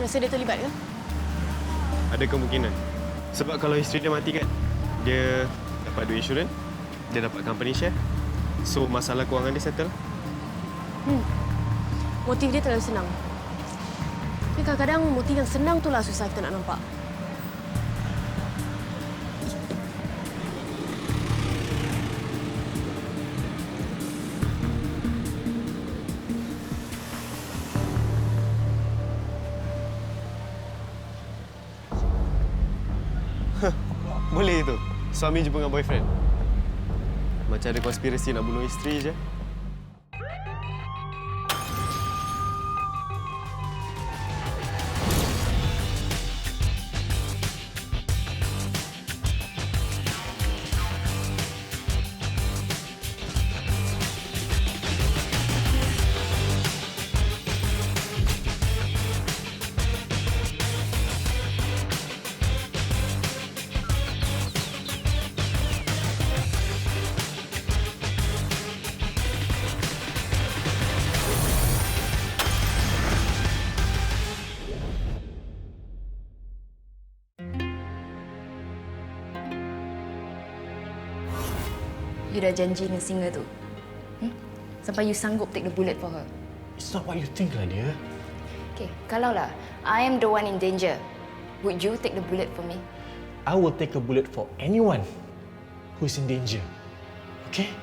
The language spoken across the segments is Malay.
rasa dia terlibat ke? Ada kemungkinan. Sebab kalau isteri dia mati kan, dia dapat duit insurans, dia dapat company share. So, masalah kewangan dia settle. Motif dia terlalu senang. Tapi kadang-kadang motif yang senang itulah susah kita nak nampak. Boleh itu. Suami jumpa dengan boyfriend. Macam ada konspirasi nak bunuh isteri je. You dah janji dengan singa tu. Sampai you sanggup take the bullet for her. It's not what you think lah, dia. Okay, kalaulah I am the one in danger, would you take the bullet for me? I will take a bullet for anyone who is in danger. Okay?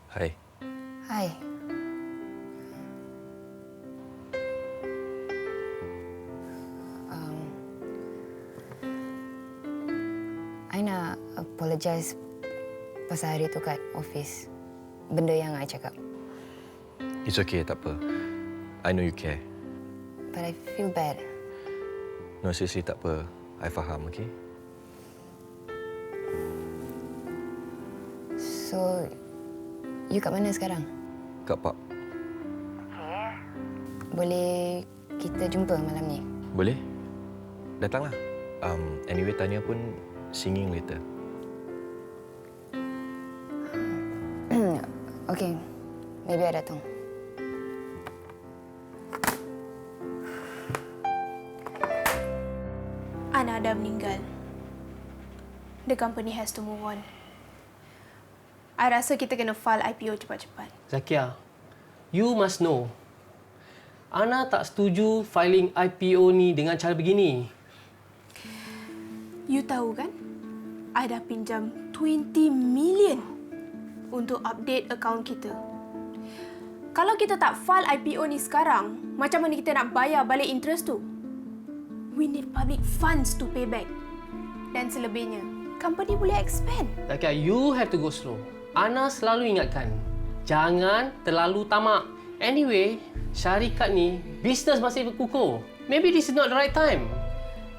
Hai. Hai. I nak apologize pasal hari tu kat office. Benda yang I cakap. It's okay, tak apa. I know you care. But I feel bad. No, seriously, tak apa. I faham, okay? So, you kat mana sekarang? Kat Park. Boleh kita jumpa malam ni? Boleh? Datanglah. Anyway, Tanya pun singing later. Okay, maybe I datang. Ana dah meninggal. The company has to move on. I rasa kita kena file IPO cepat-cepat. Zakia, you must know. Ana tak setuju filing IPO ni dengan cara begini. You tahu kan? I dah pinjam 20 million untuk update akaun kita. Kalau kita tak file IPO ni sekarang, macam mana kita nak bayar balik interest tu? We need public funds to pay back. Dan selebihnya, company boleh expand. Zakia, you have to go slow. Ana selalu ingatkan, jangan terlalu tamak. Anyway, syarikat ni, bisnes masih berkukuh. Maybe this is not the right time.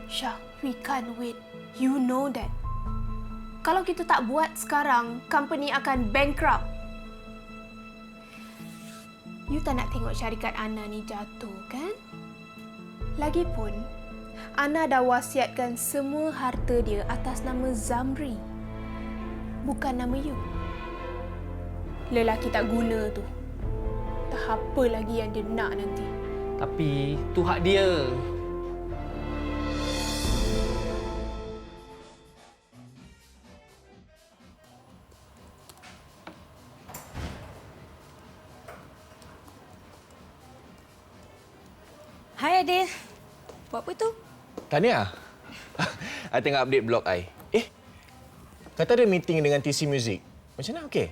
Syah, we can't wait. You know that. Kalau kita tak buat sekarang, company akan bankrupt. You tak nak tengok syarikat Ana ni jatuh, kan? Lagipun, Ana dah wasiatkan semua harta dia atas nama Zamri. Bukan nama you. Lelaki tak guna tu. Tak apa lagi yang dia nak nanti. Tapi, tu hak dia. Hai Adil. Buat apa tu? Tanya. I tengah update blog I. Kata ada meeting dengan TC Music. Macam mana okey?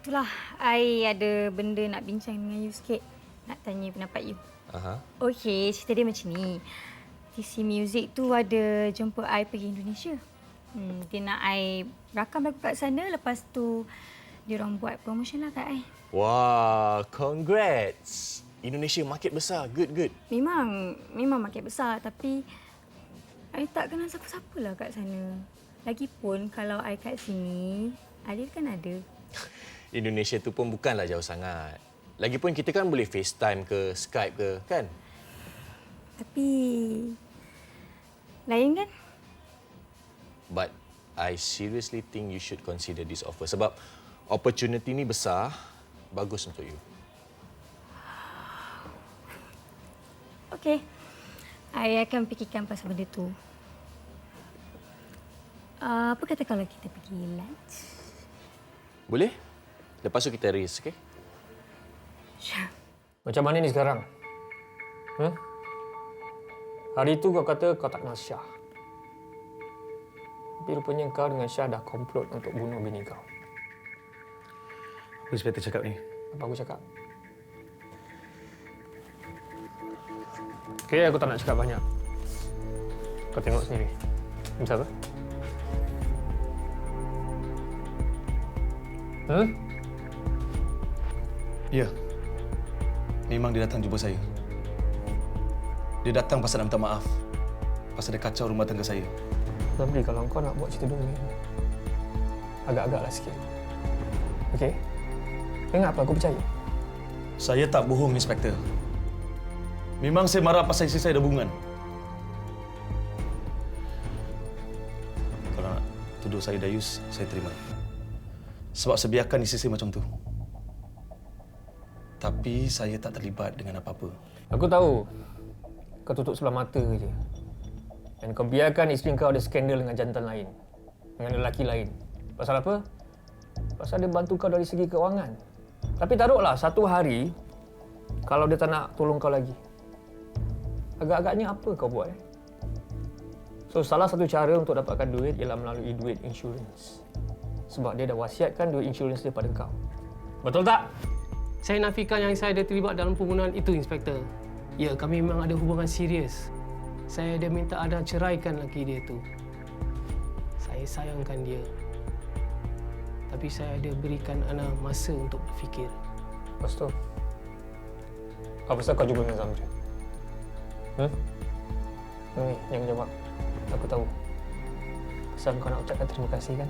Itulah, I ada benda nak bincang dengan you sikit. Nak tanya pendapat you. Okey, cerita dia macam ni. TC Music tu ada jumpa I pergi Indonesia. Dia nak I rakam lagu kat sana. Lepas tu, dia orang buat promotion lah kat I. Wah, congrats. Indonesia market besar. Good. Memang market besar. Tapi, I tak kenal siapa-siapa lah kat sana. Lagipun kalau I kat sini, Adil kan ada. Indonesia tu pun bukanlah jauh sangat. Lagipun kita kan boleh FaceTime ke, Skype ke, kan? Tapi lain kan? But I seriously think you should consider this offer sebab opportunity ni besar, bagus untuk you. Okey. I akan fikirkan pasal benda tu. Apa kata kalau kita pergi lunch? Boleh? Lepas tu kita race, okey? Sure. Macam mana ni sekarang? Hari tu kau kata kau tak kenal Syah. Tapi rupanya kau dengan Syah dah komplot untuk bunuh bini kau. Apa Inspektor cakap ni? Apa aku cakap? Okey, aku tak nak cakap banyak. Kau tengok sendiri. Ini siapa? Ya. Memang dia datang jumpa saya. Dia datang pasal nak minta maaf. Pasal dia kacau rumah tangga saya. Zamri, kalau kau nak buat cerita dulu ni, agak-agaklah sikit. Okey? Ingat apa aku percaya? Saya tak bohong, Inspektor. Memang saya marah pasal isteri saya ada hubungan. Kalau nak tuduh saya dayus, saya terima. Sebab saya biarkan isteri saya macam tu. Tapi saya tak terlibat dengan apa-apa. Aku tahu kau tutup sebelah mata je. Dan kau biarkan isteri kau ada skandal dengan jantan lain. Dengan lelaki lain. Pasal apa? Pasal dia bantu kau dari segi keuangan. Tapi taruhlah satu hari, kalau dia tak nak tolong kau lagi. Agak-agaknya apa kau buat? So, salah satu cara untuk dapatkan duit ialah melalui duit insurans. Sebab dia dah wasiatkan duit insurans dia pada kau. Betul tak? Saya nafikan yang saya ada terlibat dalam pembunuhan itu, Inspektor. Ya, kami memang ada hubungan serius. Saya ada minta Ana ceraikan lelaki dia tu. Saya sayangkan dia. Tapi saya ada berikan Ana masa untuk berfikir. Lepas tu, apa pasal kau jumpa dengan Zamri? Jangan jawab. Aku tahu. Pasal kau nak ucapkan terima kasih kan?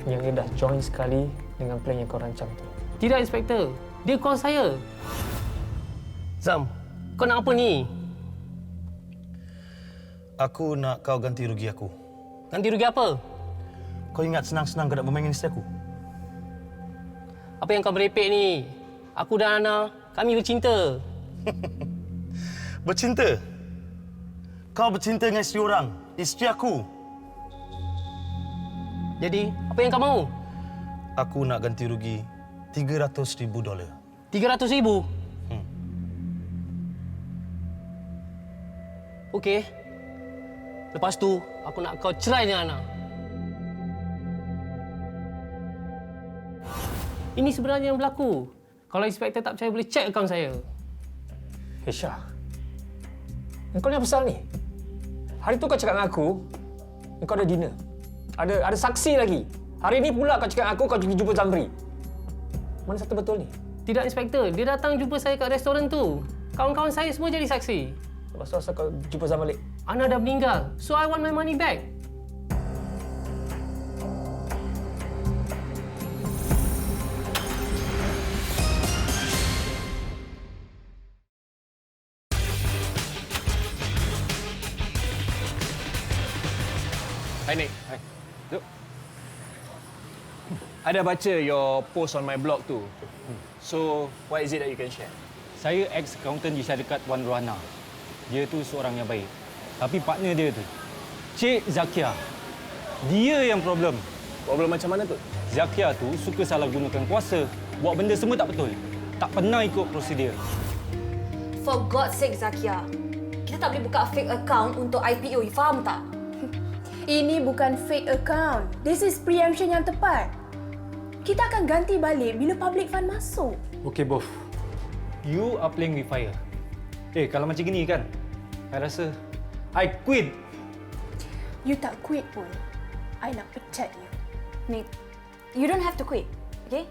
Yang dia dah join sekali dengan plan yang kau rancang tu. Tidak, Inspektor. Dia call saya. Zam, kau nak apa ni? Aku nak kau ganti rugi aku. Ganti rugi apa? Kau ingat senang-senang kau nak bermain dengan isteri aku? Apa yang kau merepek ni? Aku dan Ana, kami bercinta. Bercinta? Kau bercinta dengan isteri orang, isteri aku. Jadi, apa yang kau mau? Aku nak ganti rugi $300,000. $300,000? Okey. Lepas tu, aku nak kau cerai dengan Ana. Ini sebenarnya yang berlaku. Kalau inspektor tak percaya, boleh cek akaun saya. Hey Syah, kau ni apa pasal ni? Hari tu kau cakap dengan aku, kau ada dinner. Ada saksi lagi. Hari ni pula kau cakap dengan aku, kau pergi jumpa Zamri. Mana satu betul ni? Tidak, Inspektor. Dia datang jumpa saya kat restoran tu. Kawan-kawan saya semua jadi saksi. Lepas tu asal kau jumpa Zamri balik? Ana dah meninggal. So, I want my money back. Hai Nick. Hai. Duk. Ada baca your post on my blog tu. So, what is it that you can share? Saya ex-accountant di syarikat Wan Rohana. Dia tu seorang yang baik. Tapi partner dia tu, Cik Zakia. Dia yang problem. Problem macam mana tu? Zakia tu suka salah gunakan kuasa. Buat benda semua tak betul. Tak pernah ikut prosedur. For God's sake, Zakia. Kita tak boleh buka fake account untuk IPO, you faham tak? Ini bukan fake account. This is preemption yang tepat. Kita akan ganti balik bila public fund masuk. Okey, Bof. You are playing with fire. Kalau macam gini kan, I rasa I quit. You tak quit pun. I nak pecat you. Nick, you don't have to quit, okay?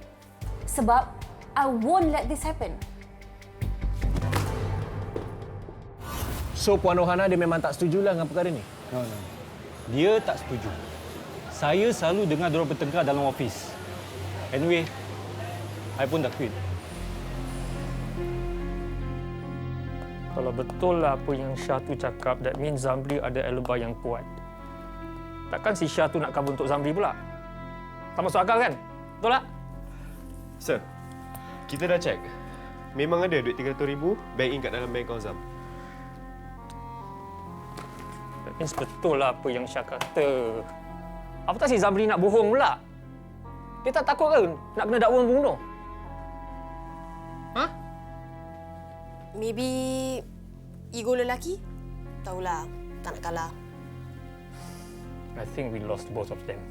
Sebab I won't let this happen. So, Puan Rohana dia memang tak setujulah dengan perkara ni? No. Dia tak setuju. Saya selalu dengar diorang bertengkar dalam office. Anyway, I pun dah quit. Kalau betul lah apa yang Syah tu cakap, that means Zamri ada alibi yang kuat. Takkan si Syah tu nak cover untuk Zamri pula? Tak masuk akal kan? Betul tak? Sir, kita dah check. Memang ada duit 300,000 bank in kat dalam bank account Zam. That means betul lah apa yang Syah kata. Apa tak si Zamri nak bohong pula? Dia tak takut ke nak kena dakwa membunuh? Ha? Maybe ego lelaki? Tahulah, tak nak kalah. I think we lost both of them.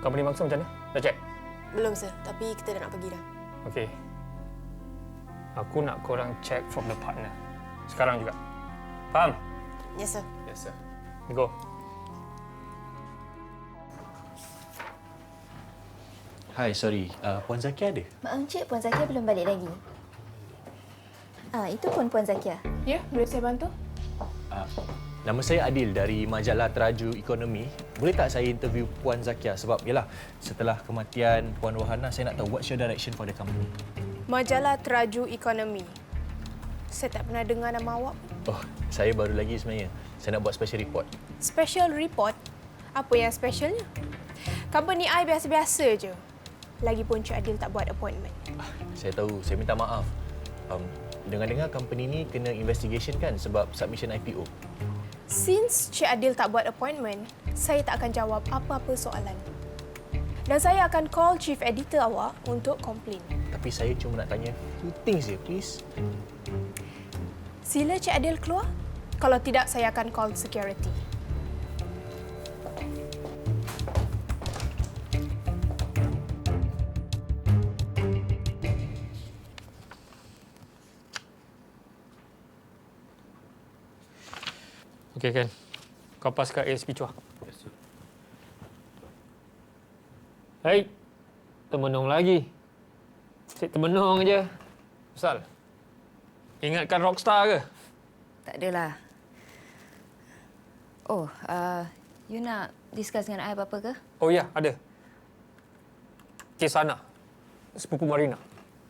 Company bangsa macam mana? Dah check? Belum, sir. Tapi kita dah nak pergi dah. Okey. Aku nak korang check from the partner. Sekarang juga. Faham? Yes, sir. Yes, sir. Go. Hi, sorry. Puan Zakia ada? Mak Encik, Puan Zakia belum balik lagi. Itu pun Puan Zakia. Ya, boleh saya bantu? Nama saya Adil dari majalah Teraju Ekonomi. Boleh tak saya interview Puan Zakia? Sebab yalah, setelah kematian Puan Rohana, saya nak tahu what's your direction for the company. Majalah Teraju Ekonomi. Saya tak pernah dengar nama awak. Oh, saya baru lagi sebenarnya. Saya nak buat special report. Special report? Apa yang specialnya? Company I biasa-biasa je. Lagipun Cik Adil tak buat appointment. Saya tahu, saya minta maaf. Dengar-dengar company ni kena investigation kan sebab submission IPO. Since Cik Adil tak buat appointment, saya tak akan jawab apa-apa soalan. Dan saya akan call chief editor awak untuk komplain. Tapi saya cuma nak tanya few things je, please. Sila Cik Adil keluar. Kalau tidak, saya akan call security. Okey, Ken. Kau pas kat ASP Chua. Yes, sir. Hei, termenung lagi. Cik termenung je. Pasal? Ingatkan rockstar ke? Tak adalah. Oh, you nak discuss dengan I apa-apa ke? Oh ya, ada. Kes Hana. Sepupu Marina.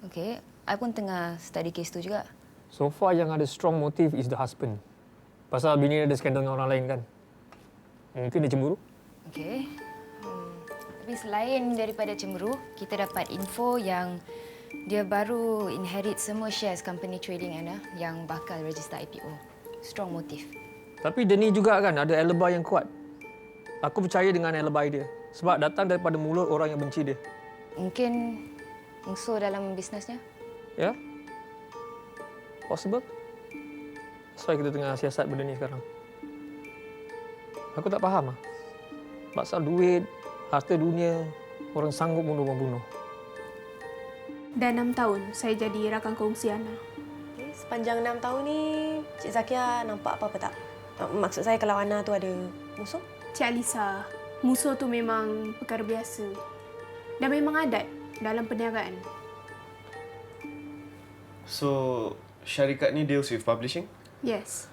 Okey, I pun tengah study case tu juga. So far yang ada strong motive is the husband. Pasal bini dia ada skandal dengan orang lain kan. Mungkin dia cemburu. Okey. Tapi selain daripada cemburu, kita dapat info yang dia baru inherit semua shares company trading Ana yang bakal register IPO. Strong motive. Tapi dia ni juga kan ada alibi yang kuat. Aku percaya dengan alibi dia. Sebab datang daripada mulut orang yang benci dia. Mungkin musuh dalam bisnesnya? Ya? Possible? That's why kita tengah siasat benda ni sekarang. Aku tak faham lah. Pasal duit, harta dunia, orang sanggup membunuh. Dah 6 tahun saya jadi rakan kongsi Ana. Okay, sepanjang 6 tahun ni, Cik Zakia nampak apa-apa tak? Maksud saya kalau Ana tu ada musuh? Cik Alisa, musuh tu memang perkara biasa. Dan memang adat dalam perniagaan. So, syarikat ni deals with publishing? Yes.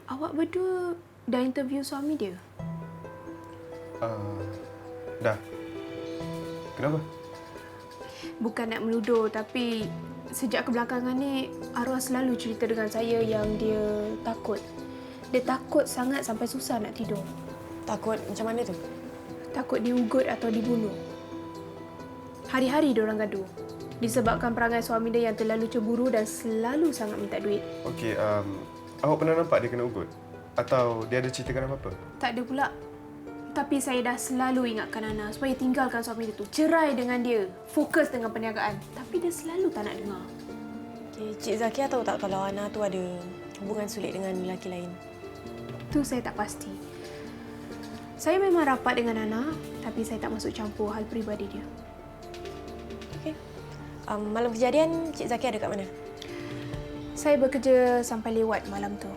Awak berdua dah interview suami dia? Dah. Kenapa? Bukan nak menuduh, tapi sejak kebelakangan ni, arwah selalu cerita dengan saya yang dia takut. Dia takut sangat sampai susah nak tidur. Takut macam mana tu? Takut diugut atau dibunuh. Hari-hari diorang gaduh. Disebabkan perangai suami dia yang terlalu cemburu dan selalu sangat minta duit. Okey, awak pernah nampak dia kena ugut? Atau dia ada ceritakan apa-apa? Tak ada pula. Tapi saya dah selalu ingatkan Ana supaya tinggalkan suami dia tu. Cerai dengan dia. Fokus dengan perniagaan. Tapi dia selalu tak nak dengar. Okay, Cik Zakia tahu tak kalau Ana tu ada hubungan sulit dengan lelaki lain? Tu saya tak pasti. Saya memang rapat dengan Ana, tapi saya tak masuk campur hal peribadi dia. Okey. Malam kejadian, Cik Zakia ada kat mana? Saya bekerja sampai lewat malam tu.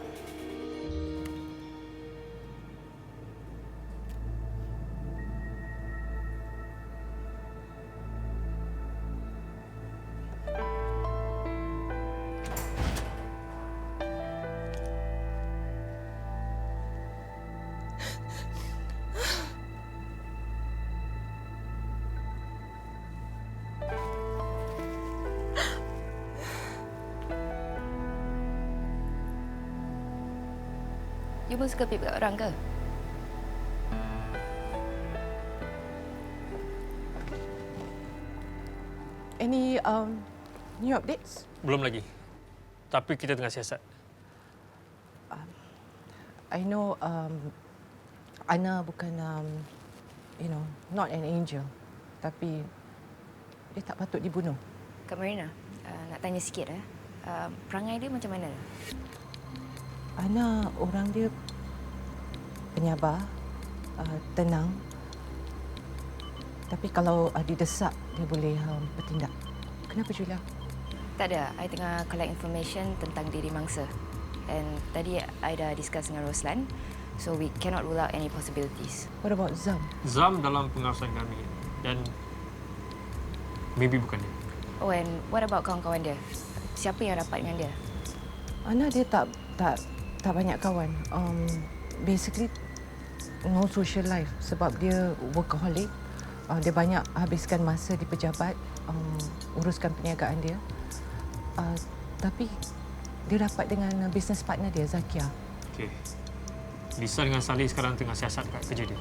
You pun suka pip kat orang ke? Any new updates? Belum lagi. Tapi kita tengah siasat. I know Ana bukan not an angel, tapi dia tak patut dibunuh. Kak Marina, nak tanya sikit perangai dia macam mana? Ana orang dia penyabar, tenang. Tapi kalau didesak, dia boleh bertindak. Kenapa, Julia? Tak ada, I tengah collect information tentang diri mangsa. And tadi I dah discuss dengan Roslan, so we cannot rule out any possibilities. What about Zam? Zam dalam pengawasan kami dan maybe bukan dia. Oh, and what about kawan-kawan dia? Siapa yang rapat dengan dia? Ana dia tak banyak kawan. Basically no social life sebab dia workaholic. Dia banyak habiskan masa di pejabat uruskan perniagaan dia. Tapi dia rapat dengan business partner dia, Zakia. Okey. Lisa dengan Salih sekarang tengah siasat kat kerja dia.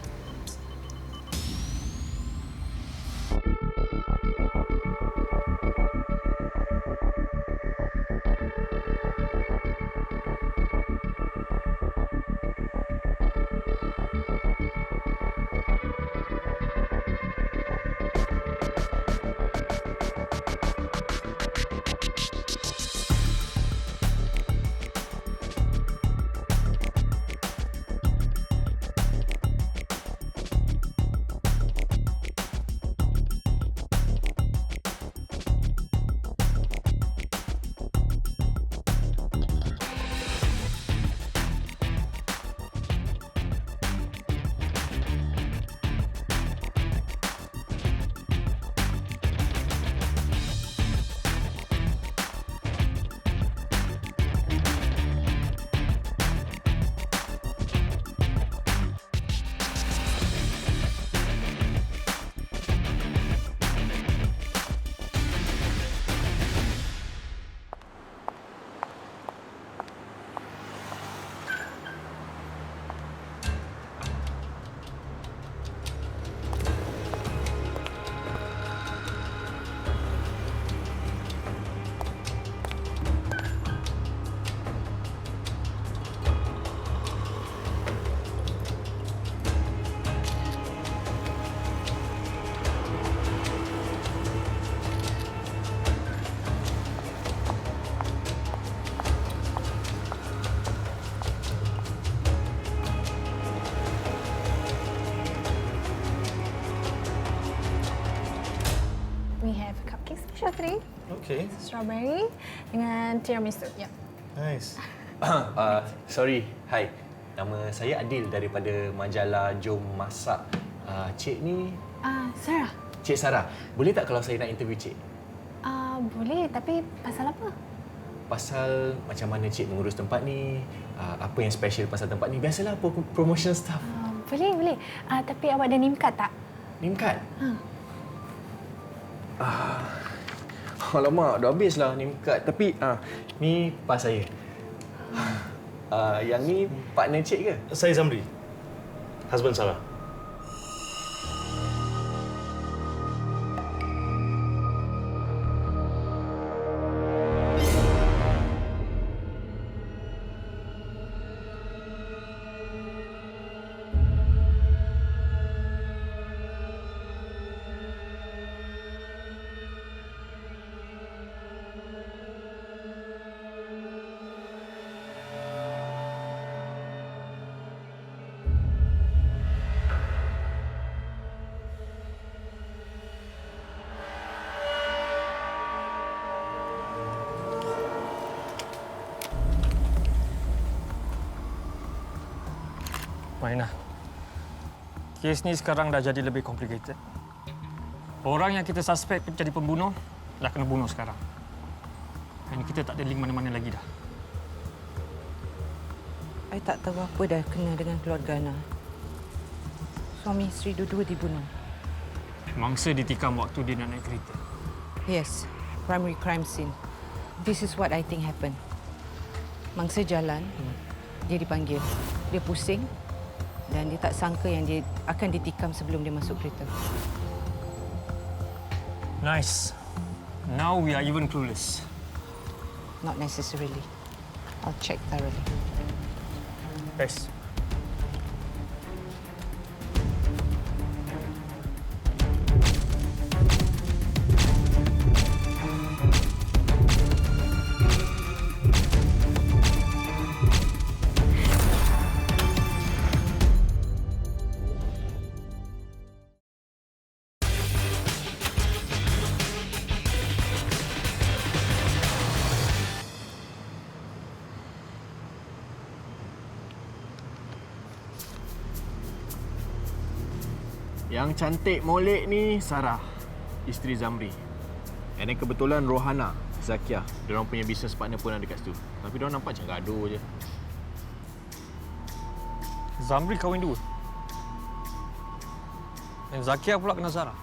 We have cupcake special today. Okay. Strawberry dengan tiramisu. Yeah. Nice. Sorry. Hai. Nama saya Adil daripada majalah Jom Masak. Cik ni... Sarah. Cik Sarah. Boleh tak kalau saya nak interview Cik? Boleh, tapi pasal apa? Pasal macam mana Cik mengurus tempat ni, apa yang special pasal tempat ni. Biasalah promotion stuff. Boleh. Tapi awak ada name card tak? Name card? Alamak, dah habislah name card. Tapi ni pas saya. Yang ni partner Cik ke? Saya Zamri. Husband Sarah. Marina, kes ni sekarang dah jadi lebih complicated. Orang yang kita suspek jadi pembunuh dah kena bunuh sekarang. Dan kita tak ada link mana-mana lagi dah. I tak tahu apa dah kena dengan keluarga Ana. Suami isteri dua-dua dibunuh. Mangsa ditikam waktu dia nak naik kereta. Yes, primary crime scene. This is what I think happened. Mangsa jalan, dia dipanggil. Dia pusing dan dia tak sangka yang dia akan ditikam sebelum dia masuk kereta. Nice. Now we are even clueless. Not necessarily. I'll check thoroughly. Guys. Yang cantik molek ni Sarah, isteri Zamri. And then kebetulan Rohana, Zakia. Diorang punya business partner pun ada kat situ. Tapi diorang nampak macam gaduh je. Zamri kahwin dua. Dan Zakia pula kena Sarah.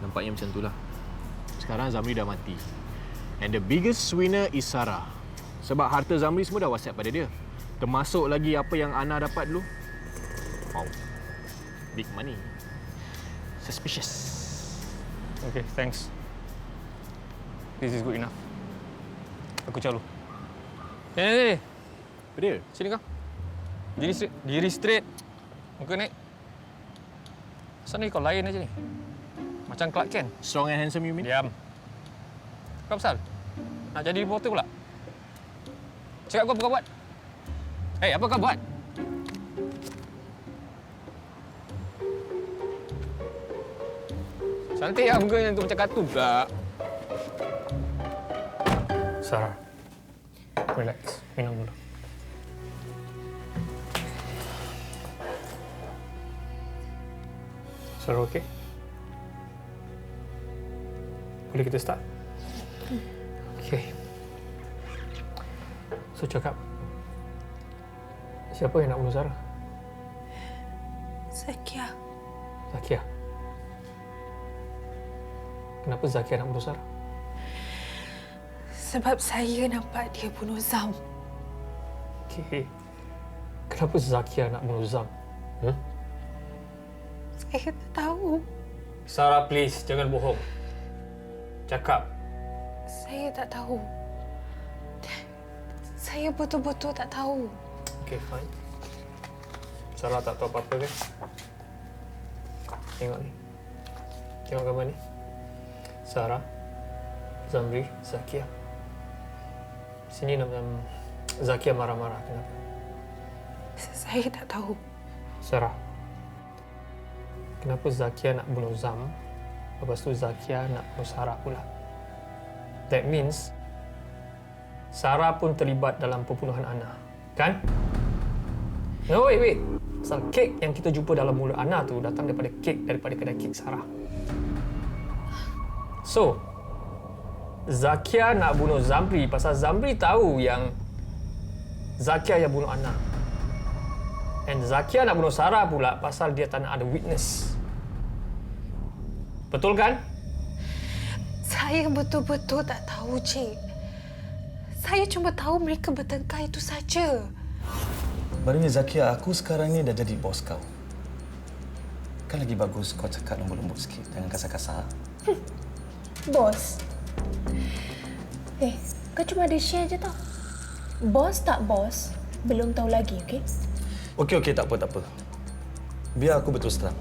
Nampaknya macam itulah. Sekarang Zamri dah mati. And the biggest winner is Sarah. Sebab harta Zamri semua dah WhatsApp pada dia. Termasuk lagi apa yang Ana dapat dulu. Wow. Big money. Suspicious. Okay, thanks. This is good enough. Aku calo. Hey. Apa dia? Sini kau. Diri straight. Diri straight. Muka naik. Asal ni kau lain aja ni. Macam Clark Kent. Strong and handsome you mean? Diam. Kau pasal? Nak jadi reporter pula? Cakap kau apa kau buat? Hey, apa kau buat? Cantik lah muka yang tu macam kartun pula. Sarah, relax. Minum dulu. Sarah, okey? Boleh kita start? Okey. So, cakap. Siapa yang nak bunuh Sarah? Zakia. Zakia. Kenapa Zakia nak bunuh Sarah? Sebab saya nampak dia bunuh Zam. Okey. Kenapa Zakia nak bunuh Zam? Saya tak tahu. Sarah, please, jangan bohong. Cakap. Saya tak tahu. Saya betul-betul tak tahu. Okey, fine. Sarah tak tahu apa-apa kan? Tengok ni. Tengok gambar ni. Sarah, Zamri, Zakia. Sini nama Zakia marah-marah. Kenapa? Saya tak tahu. Sarah, kenapa Zakia nak bunuh Zam? Lepas tu Zakia nak bunuh Sarah pula. That means Sarah pun terlibat dalam pembunuhan Ana, kan? No, wait. Pasal kek yang kita jumpa dalam mulut Ana tu datang daripada kedai kek Sarah. So, Zakia nak bunuh Zamri pasal Zamri tahu yang Zakia yang bunuh Ana. And Zakia nak bunuh Sarah pula pasal dia tak nak ada witness. Betul kan? Saya betul-betul tak tahu, Cik. Saya cuma tahu mereka bertengkar itu saja. Barunya Zakia, aku sekarang ni dah jadi bos kau. Kan lagi bagus kau cakap lembut-lembut sikit, jangan kasar-kasar. Bos. Kau cuma ada share je tau. Bos tak bos, belum tahu lagi, okey? Okey, tak apa. Biar aku betul terang.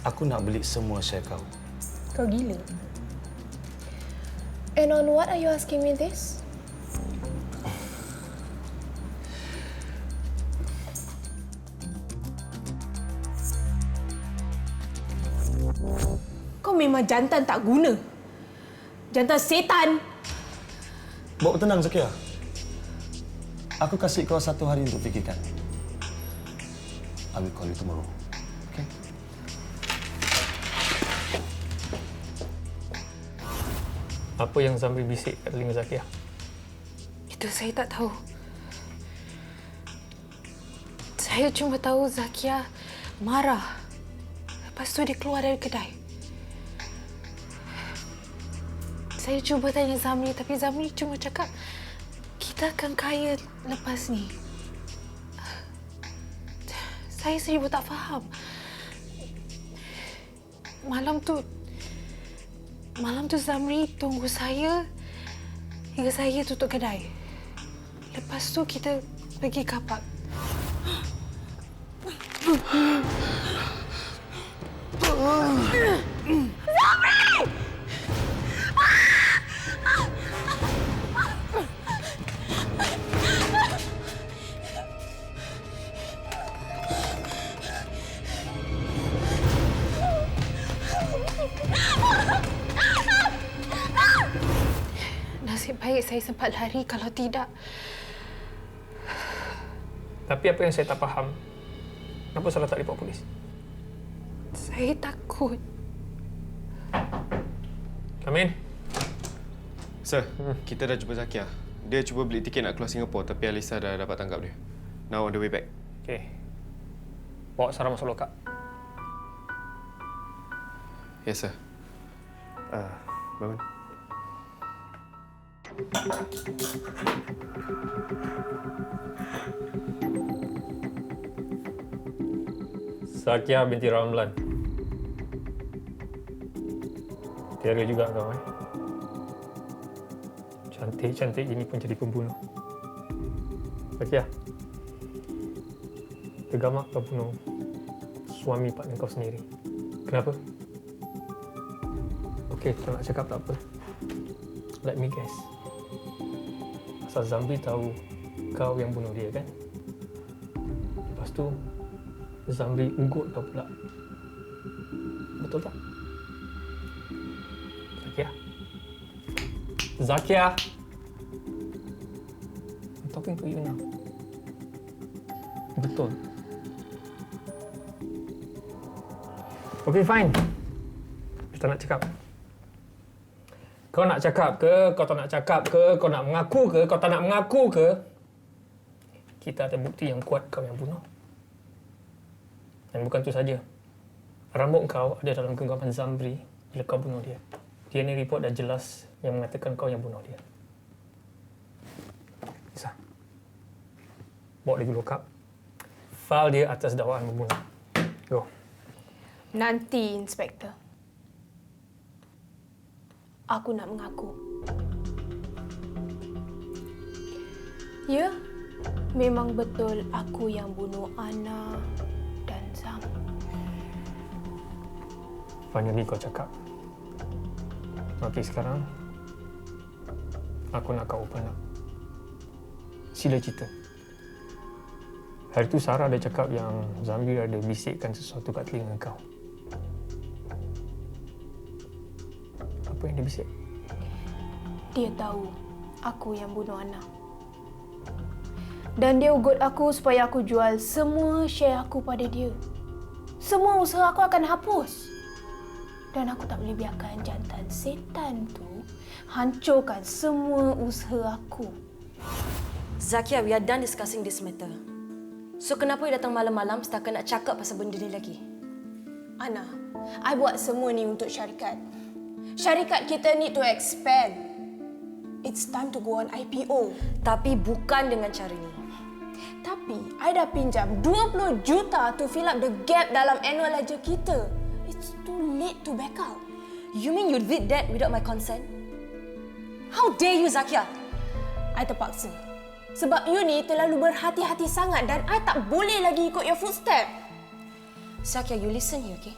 Aku nak beli semua share kau. Kau gila. And on what are you asking me this? Kau memang jantan tak guna. Jantan setan. Bawa tenang, Zakia. Aku kasih kau 1 hari untuk fikirkan. I will call you tomorrow. Okay? Apa yang Zamri bisik kat telinga Zakia? Itu saya tak tahu. Saya cuma tahu Zakia marah. Lepas tu dia keluar dari kedai. Saya cuba tanya Zamri, tapi Zamri cuma cakap kita akan kaya lepas ni. Saya seribu tak faham. Malam tu Zamri tunggu saya hingga saya tutup kedai. Lepas tu kita pergi kapak. Zamri! Nasib baik saya sempat lari, kalau tidak... Tapi apa yang saya tak faham, kenapa salah tak report polis? Saya takut. Come in. Sir, kita dah jumpa Zakia. Dia cuba beli tiket nak keluar Singapura tapi Alisa dah dapat tangkap dia. Now on the way back. Okey. Bawa Sarah masuk lokap. Yes, sir. Bangun. Zakia binti Ramlan. Tiara juga kau, Cantik-cantik gini pun jadi pembunuh. Zakia, tergamak kau bunuh suami partner kau sendiri. Kenapa? Okey, kau nak cakap tak apa. Let me guess. Asal Zamri tahu kau yang bunuh dia, kan? Lepas tu, Zamri ugut kau pula. Betul tak? Zakia? Zakia! I'm talking to you now. Betul. Okay, fine. Kita nak cakap. Kau nak cakap ke, kau tak nak cakap ke, kau nak mengaku ke, kau tak nak mengaku ke, kita ada bukti yang kuat kau yang bunuh. Dan bukan itu saja. Rambut kau ada dalam genggaman Zamri bila kau bunuh dia. DNA report dah jelas yang mengatakan kau yang bunuh dia. Bisa. Bawa dia ke lokap. File dia atas dakwaan membunuh. Go. Nanti, Inspektor. Aku nak mengaku. Ya, memang betul aku yang bunuh Ana dan Zam. Finally kau cakap. Okey, sekarang aku nak kau open up. Sila cerita. Hari tu Sarah ada cakap yang Zamri ada bisikkan sesuatu kat telinga kau. Apa yang dia bisik? Dia tahu aku yang bunuh Ana. Dan dia ugut aku supaya aku jual semua share aku pada dia. Semua usaha aku akan hapus. Dan aku tak boleh biarkan jantan setan tu hancurkan semua usaha aku. Zakia, we are done discussing this matter. So kenapa you datang malam-malam setakat nak cakap pasal benda ni lagi? Ana, I buat semua ni untuk syarikat. Syarikat kita need to expand. It's time to go on IPO. Tapi bukan dengan cara ni. Tapi, I dah pinjam 20 juta to fill up the gap dalam annual ledger kita. It's too late to back out. You mean you did that without my consent? How dare you, Zakia? I terpaksa. Sebab you ni terlalu berhati-hati sangat dan I tak boleh lagi ikut your footstep. Zakia, you listen here, okay?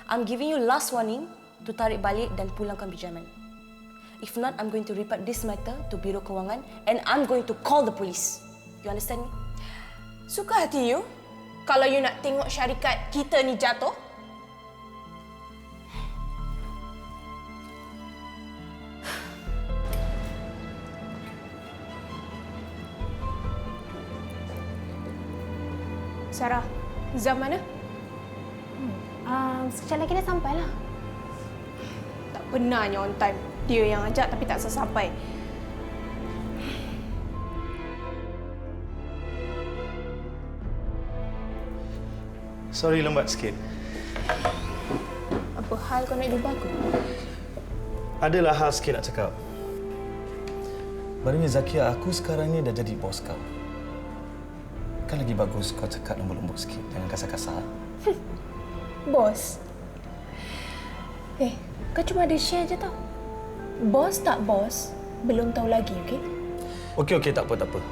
I'm giving you last warning to tarik balik dan pulangkan pinjaman. If not, I'm going to report this matter to Biro Kewangan and I'm going to call the police. You understand me? Suka hati you kalau you nak tengok syarikat kita ni jatuh? Sarah, Zam mana? Sekejap lagi dia sampai lah. Tak pernahnya on time. Dia yang ajak tapi tak sesampai. Sorry lambat sikit. Apa hal kau nak jumpa aku? Adalah hal sikit nak cakap. Sebenarnya Zakia, aku sekarang ni dah jadi bos kau. Kan lagi bagus kau cakap lembut-lembut sikit, jangan kasar-kasar. Bos? Kau cuma ada share je tau. Bos tak bos, belum tahu lagi, okey? Okey, tak apa.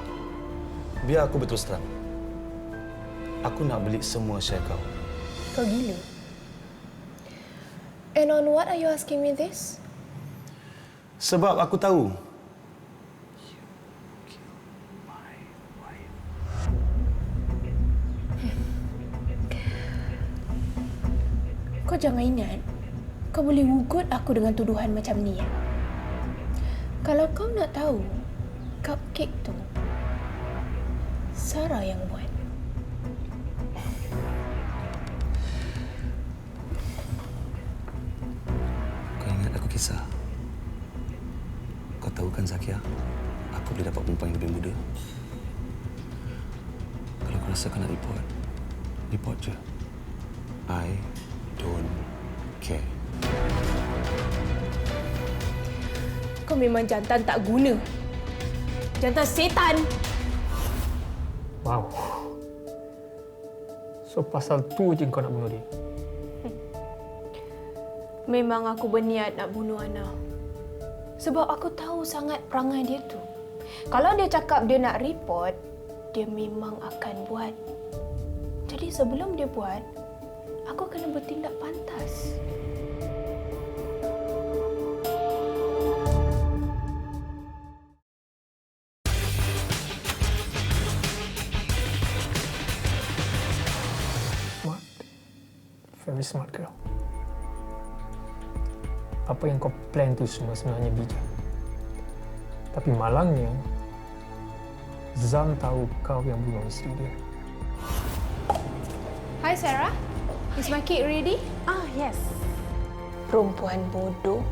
Biar aku betul terang. Aku nak beli semua share kau. Kau gila. And on what are you asking me this? Sebab aku tahu. Kau jangan ingat, kau boleh ugut aku dengan tuduhan macam ni. Kalau kau nak tahu, cupcake tu Sarah yang buat. Kau ingat aku kisah? Kau tahu kan Zakia, aku boleh dapat perempuan yang lebih muda. Kalau kau rasa kau nak report je. I don't care. Kau memang jantan tak guna. Jantan setan. Wow. So pasal tu je kau nak bunuh dia? Memang aku berniat nak bunuh Ana. Sebab aku tahu sangat perangai dia tu. Kalau dia cakap dia nak report, dia memang akan buat. Jadi sebelum dia buat, aku kena bertindak pantas. Smart. Very smart girl. Apa yang kau plan tu semua sebenarnya bijak. Tapi malangnya, Zam tahu kau yang bunuh isteri dia. Hi Sarah, is my cake ready? Yes. Perempuan bodoh.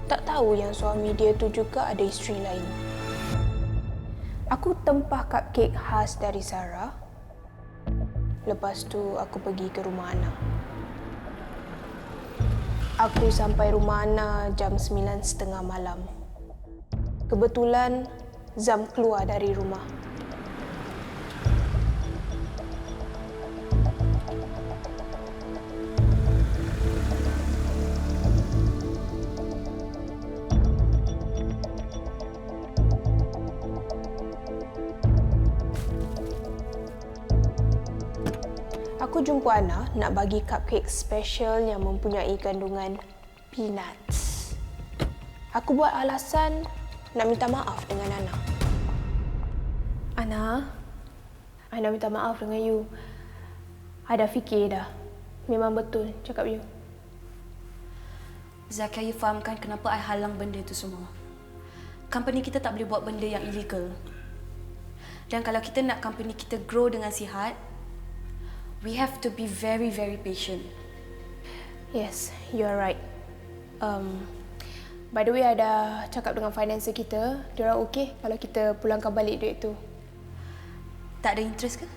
Tak tahu yang suami dia tu juga ada isteri lain. Aku tempah cupcake khas dari Sarah. Lepas tu aku pergi ke rumah Ana. Aku sampai rumah Ana jam 9:30 malam. Kebetulan Zam keluar dari rumah. Aku jumpa Ana nak bagi cupcake special yang mempunyai kandungan peanuts. Aku buat alasan nak minta maaf dengan Ana. Ana minta maaf dengan you. I dah fikir dah. Memang betul cakap you. Zakia, you fahamkan kenapa I halang benda tu semua. Company kita tak boleh buat benda yang illegal. Dan kalau kita nak company kita grow dengan sihat, we have to be very, very patient. Yes, you are right. By the way, I dah cakap dengan financer kita. Diorang okey kalau kita pulangkan balik duit tu. Tak ada interest ke?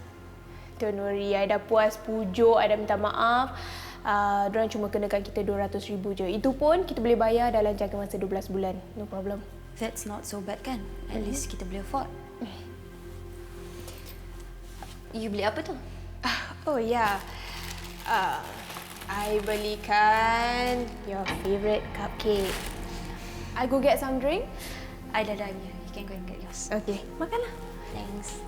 Don't worry, I dah puas pujuk, I dah minta maaf. Diorang cuma kenakan kita RM200,000 je. Itu pun kita boleh bayar dalam jangka masa 12 bulan. No problem. That's not so bad kan? At least kita boleh afford. You beli apa tu? Oh ya, I belikan your favourite cupcake. I go get some drink. I dah dah. You can go and get yours. Okay, makanlah. Thanks.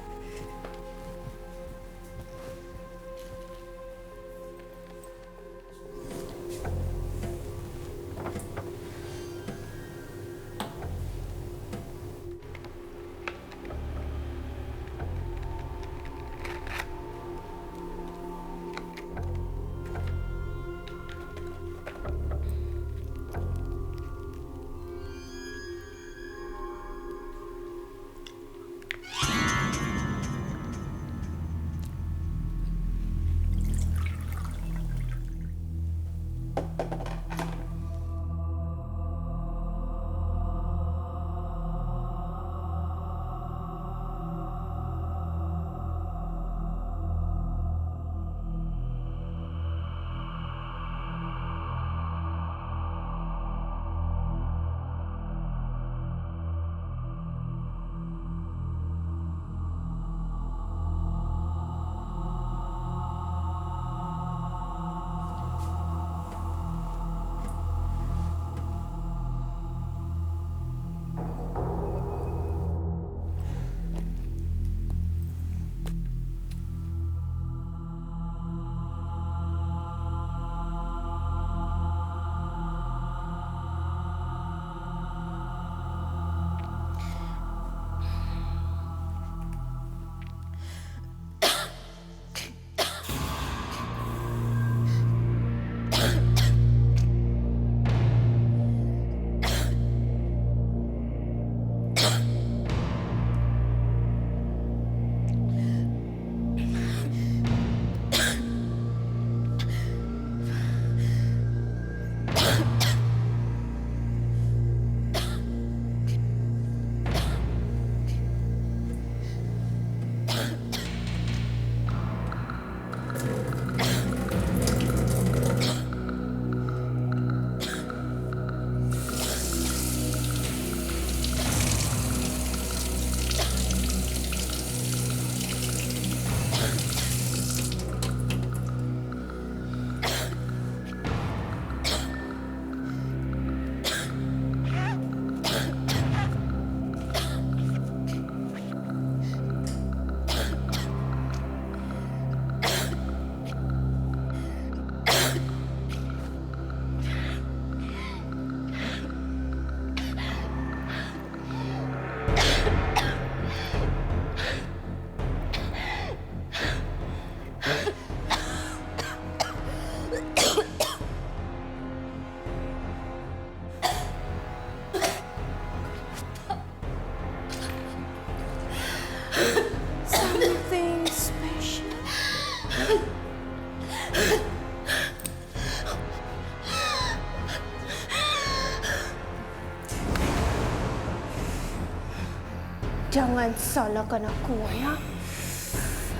Jangan salahkan aku, ya.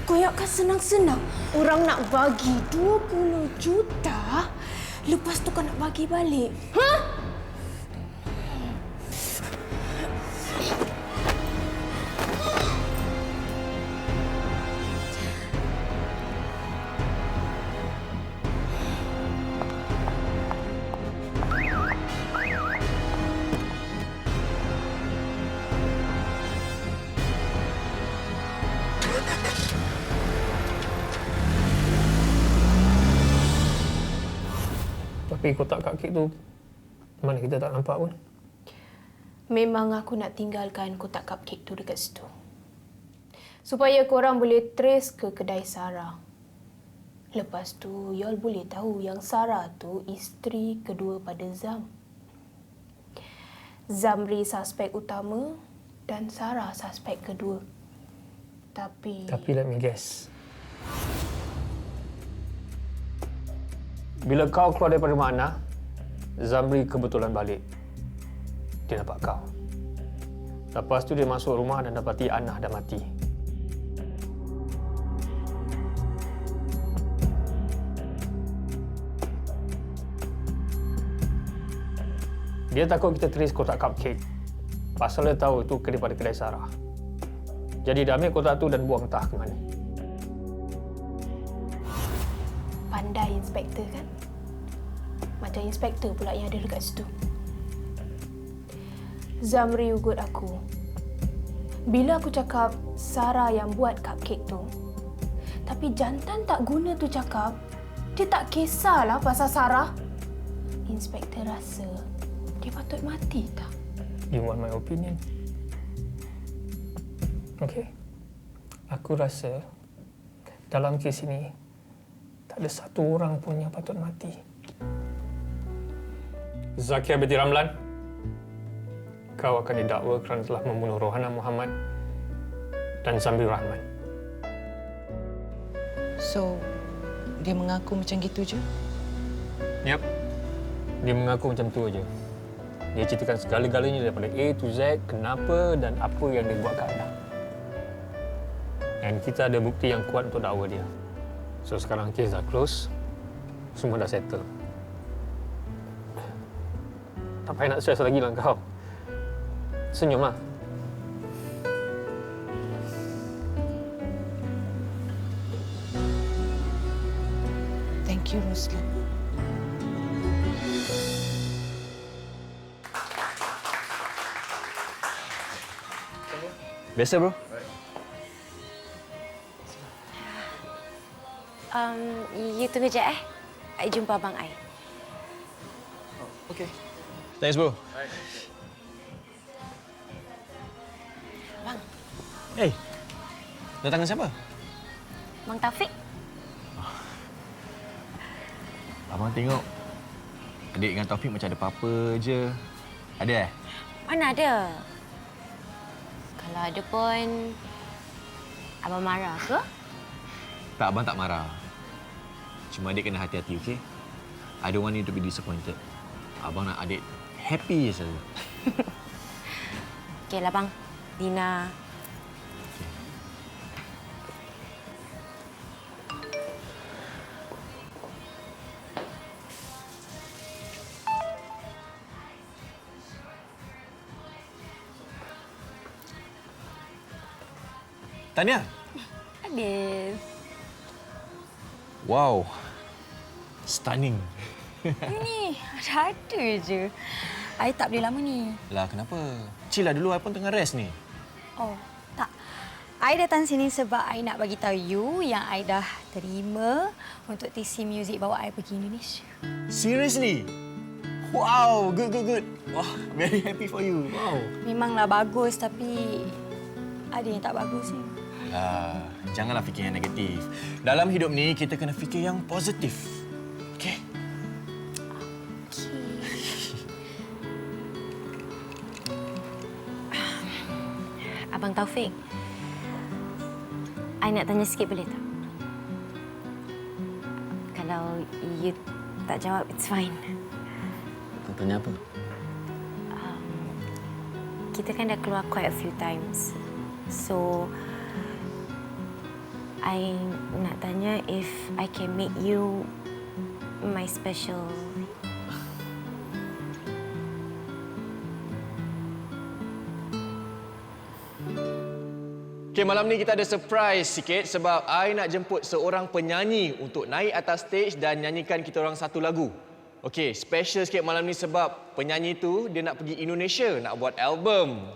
Koyakkan senang-senang. Orang nak bagi 20 juta, lepas tu kau nak bagi balik. Ha? Tapi kotak cupcake tu mana kita tak nampak pun. Memang aku nak tinggalkan kotak cupcake tu dekat situ. Supaya korang boleh trace ke kedai Sarah. Lepas tu, y'all boleh tahu yang Sarah tu isteri kedua pada Zam. Zamri suspek utama dan Sarah suspek kedua. Tapi let me guess. Bila kau keluar daripada rumah Ana, Zamri kebetulan balik. Dia nampak kau. Lepas tu dia masuk rumah dan dapati Ana dah mati. Dia takut kita trace kotak cupcake. Pasal dia tahu itu daripada kedai Sarah. Jadi dia ambil kotak tu dan buang entah ke mana. pandai inspektor kan? Macam inspektor pula yang ada dekat situ. Zamri ugut aku. Bila aku cakap Sarah yang buat cupcake tu, tapi jantan tak guna tu cakap, dia tak kisahlah pasal Sarah. Inspektor rasa dia patut mati tak? You want my opinion? Okay. Aku rasa dalam kes ini tak ada satu orang pun yang patut mati. Zakia binti Ramlan, kau akan didakwa kerana telah membunuh Rohana Muhammad dan Zamri Rahman. So, dia mengaku macam gitu je? Yep. Dia mengaku macam tu aja. Dia ceritakan segala-galanya daripada A to Z, kenapa dan apa yang dia buat kat anda. Dan kita ada bukti yang kuat untuk dakwa dia. So sekarang kes dah close, semua dah settle. Tak payah nak stress lagi lah kau. Senyumlah. Thank you, Ruslan. Biasa, bro. You tunggu je I jumpa abang I. Okay. Thanks, bro. Abang. Hey, datang dengan siapa? Bang Taufik. Abang tengok adik dengan Taufik macam ada apa-apa je. Ada? Mana ada? Kalau ada pun, abang marah ke? Tak, abang tak marah. Cuma adik kena hati-hati, okey? I don't want you to be disappointed. Abang nak adik happy je saja. Okeylah bang. Dina. Tania. Habis. Wow. Stunning. Ni ada je. I tak boleh lama ni. Lah, kenapa? Chill lah dulu, I pun tengah rest ni. Oh, tak. I datang sini sebab I nak bagi tahu you yang I dah terima untuk TC Music bawa I pergi Indonesia. Seriously? Wow, good. Wah, very happy for you. Wow. Memanglah bagus tapi ada yang tak bagus ni. Alah, janganlah fikir yang negatif. Dalam hidup ni, kita kena fikir yang positif. Okey? Abang Taufik. I nak tanya sikit boleh tak? Kalau you tak jawab, it's fine. Tanya apa? Kita kan dah keluar quite a few times. So, I nak tanya if I can make you my special. Okay, malam ni kita ada surprise sikit sebab I nak jemput seorang penyanyi untuk naik atas stage dan nyanyikan kita orang satu lagu. Okay, special sikit malam ni sebab penyanyi tu dia nak pergi Indonesia, nak buat album.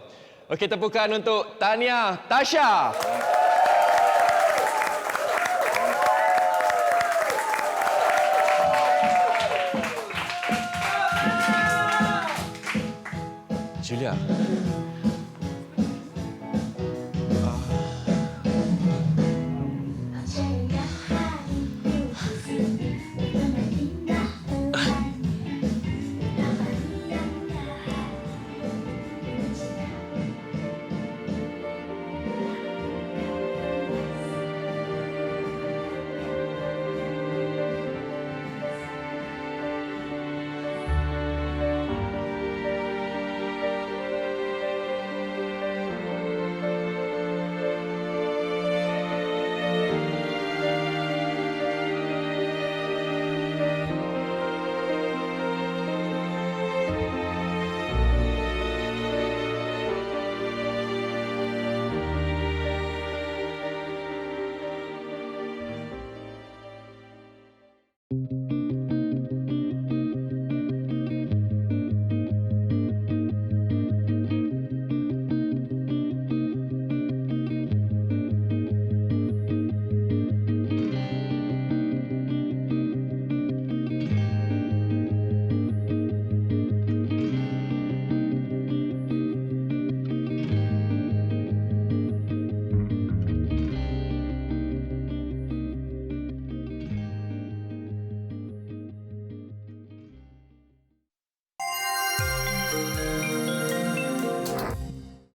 Okay, tepukan untuk Tania Tasha. Julia.